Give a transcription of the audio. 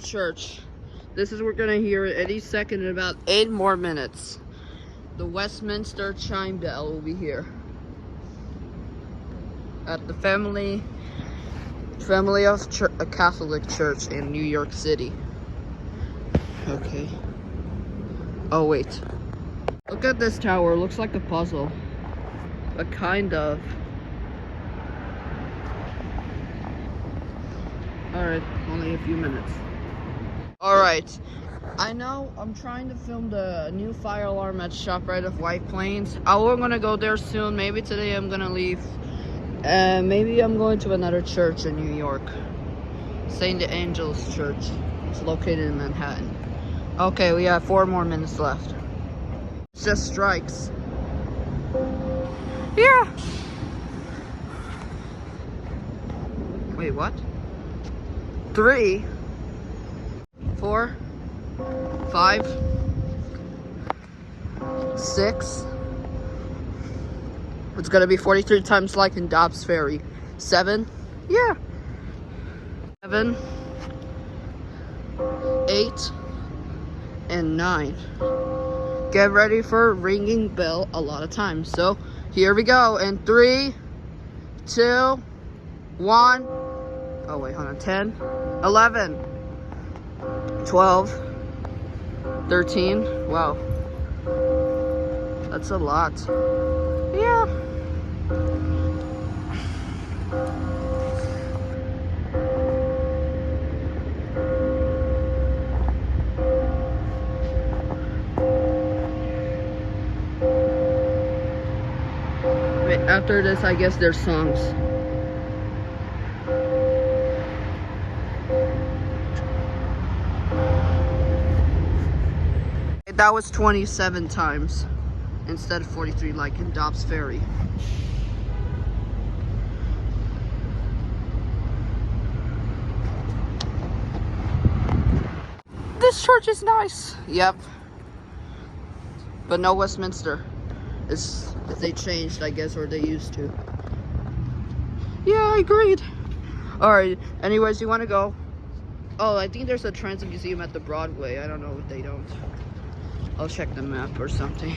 church. This is what we're gonna hear any second in about 8 more minutes. The Westminster chime bell will be here at the Family of a Catholic Church in New York City. Okay. Oh wait. Look at this tower. It looks like a puzzle. But kind of. Alright, only a few minutes. Alright. I know I'm trying to film the new fire alarm at ShopRite of White Plains. I'm gonna go there soon. Maybe today I'm gonna leave. Maybe I'm going to another church in New York. St. Angel's Church. It's located in Manhattan. Okay, we have 4 more minutes left. It just strikes. Yeah. Wait, what? 3, 4, 5, 6. It's gonna be 43 times like in Dobbs Ferry. 7. Yeah. 7, 8, and 9. Get ready for ringing bell a lot of times. So here we go. In 3, 2, 1. Oh wait, hold on. 10, 11, 12, 13. Wow. That's a lot. Yeah. Wait, after this, I guess there's songs. That was 27 times instead of 43 like in Dobbs Ferry. This church is nice. Yep. But no Westminster. They changed, I guess, or they used to. Yeah, I agreed. Alright, anyways, you want to go? Oh, I think there's a transit museum at the Broadway. I don't know if they don't. I'll check the map or something.